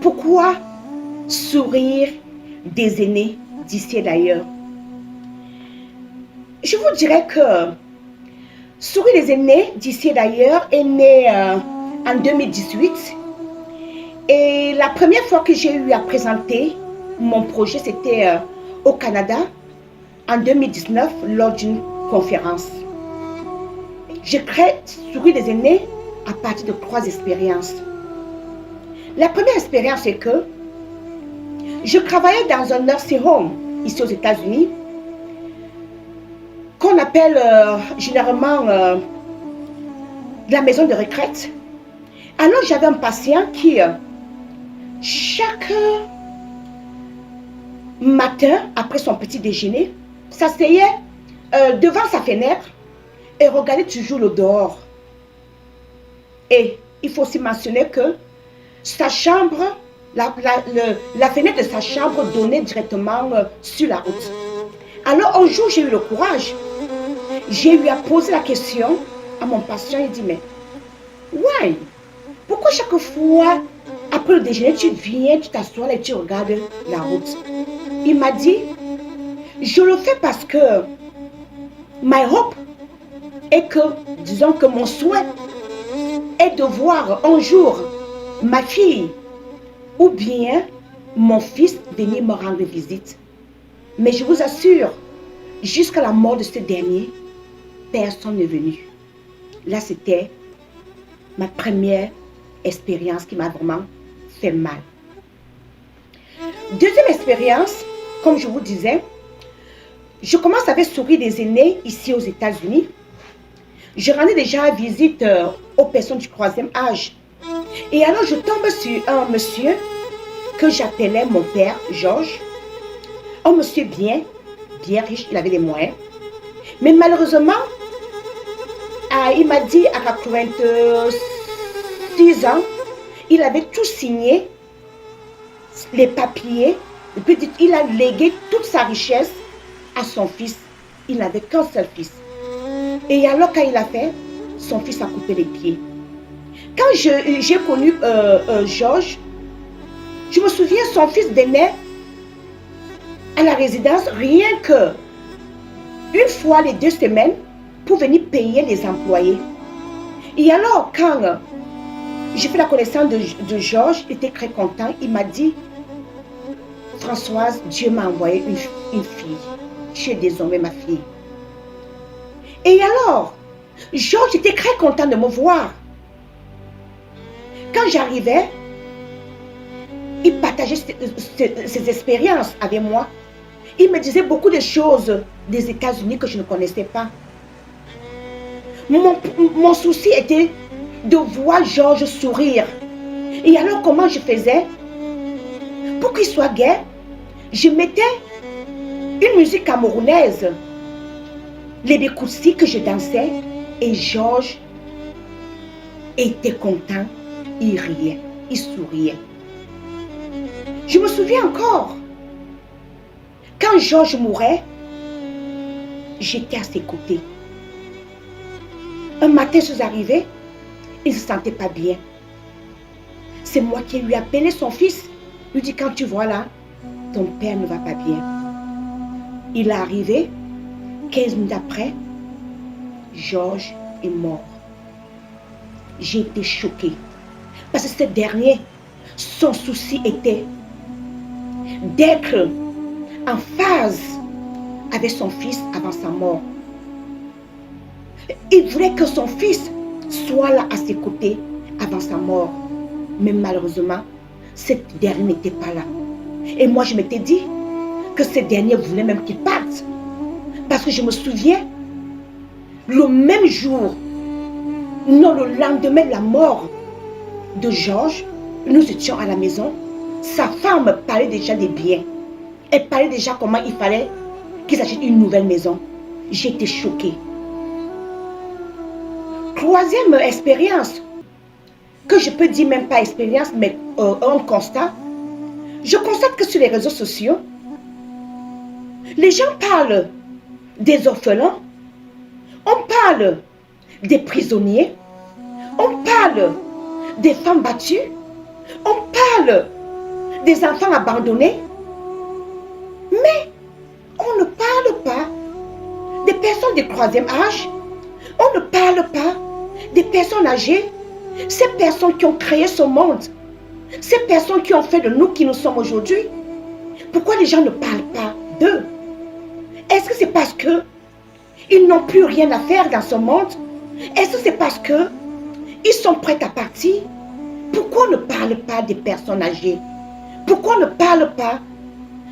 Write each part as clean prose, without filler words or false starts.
Pourquoi sourire des aînés d'ici et d'ailleurs? Je vous dirais que Sourire des aînés d'ici et d'ailleurs est né en 2018. Et la première fois que j'ai eu à présenter mon projet, c'était au Canada en 2019 lors d'une conférence. Je crée Sourire des aînés à partir de 3 expériences. La première expérience est que je travaillais dans un nursing home ici aux États-Unis qu'on appelle généralement la maison de retraite. Alors j'avais un patient qui chaque matin après son petit déjeuner s'asseyait devant sa fenêtre et regardait toujours le dehors. Et il faut aussi mentionner que sa chambre, la fenêtre de sa chambre donnait directement sur la route. Alors un jour j'ai eu le courage, j'ai eu à poser la question à mon patient. Il dit mais why? Pourquoi chaque fois après le déjeuner tu viens, tu t'assois et tu regardes la route? Il m'a dit je le fais parce que my hope est que, disons que mon souhait est de voir un jour ma fille ou bien mon fils venir me rendre visite. Mais je vous assure, jusqu'à la mort de ce dernier, personne n'est venu. Là, c'était ma première expérience qui m'a vraiment fait mal. Deuxième expérience, comme je vous disais, je commence avec Sourire des aînés ici aux États-Unis. Je rendais déjà visite aux personnes du 3e âge. Et alors, je tombe sur un monsieur que j'appelais mon père, Georges. Un monsieur bien riche, il avait des moyens. Mais malheureusement, il m'a dit à 86 ans, il avait tout signé, les papiers, et puis il a légué toute sa richesse à son fils. Il n'avait qu'un seul fils. Et alors, quand il a fait, son fils a coupé les pieds. Quand j'ai connu Georges, je me souviens, son fils venait à la résidence rien que une fois les 2 semaines pour venir payer les employés. Et alors, quand j'ai fait la connaissance de Georges, il était très content. Il m'a dit, Françoise, Dieu m'a envoyé une fille. Tu es désormais ma fille. Et alors, Georges était très content de me voir. Quand j'arrivais, il partageait ses expériences avec moi. Il me disait beaucoup de choses des États-Unis que je ne connaissais pas. Mon souci était de voir Georges sourire. Et alors, comment je faisais? Pour qu'il soit gai, je mettais une musique camerounaise, les Bécoussi que je dansais, et Georges était content, il riait, il souriait. Je me souviens encore, quand Georges mourait, j'étais à ses côtés. Un matin, je suis arrivée, il ne se sentait pas bien. C'est moi qui lui ai appelé son fils. Il lui dit, quand tu vois là, ton père ne va pas bien. Il est arrivé, 15 minutes après, Georges est mort. J'ai été choquée. Parce que ce dernier, son souci était d'être en phase avec son fils avant sa mort. Il voulait que son fils soit là à ses côtés avant sa mort. Mais malheureusement, ce dernier n'était pas là. Et moi, je m'étais dit que ce dernier voulait même qu'il parte. Parce que je me souviens, le même jour, non, le lendemain de la mort de Georges, nous étions à la maison. Sa femme parlait déjà des biens. Elle parlait déjà comment il fallait qu'ils achètent une nouvelle maison. J'étais choquée. Troisième expérience, que je peux dire même pas expérience, mais un constat. Je constate que sur les réseaux sociaux, les gens parlent des orphelins, on parle des prisonniers, on parle des femmes battues, on parle des enfants abandonnés. Mais on ne parle pas des personnes du troisième âge. On ne parle pas des personnes âgées. Ces personnes qui ont créé ce monde. Ces personnes qui ont fait de nous qui nous sommes aujourd'hui. Pourquoi les gens ne parlent pas d'eux? Est-ce que c'est parce que ils n'ont plus rien à faire dans ce monde? Est-ce que c'est parce que ils sont prêts à partir? Pourquoi on ne parle pas des personnes âgées? Pourquoi on ne parle pas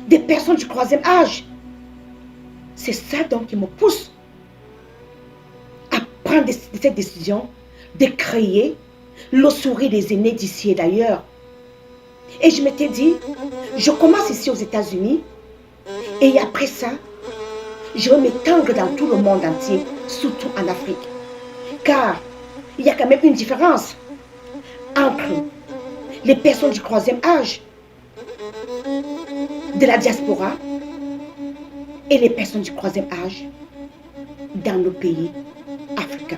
des personnes du troisième âge? C'est ça donc qui me pousse à prendre cette décision de créer le sourire des aînés d'ici et d'ailleurs. Et je m'étais dit, je commence ici aux États-Unis et après ça, je vais m'étendre dans tout le monde entier, surtout en Afrique. Car il y a quand même une différence entre les personnes du troisième âge, de la diaspora, et les personnes du troisième âge dans nos pays africains.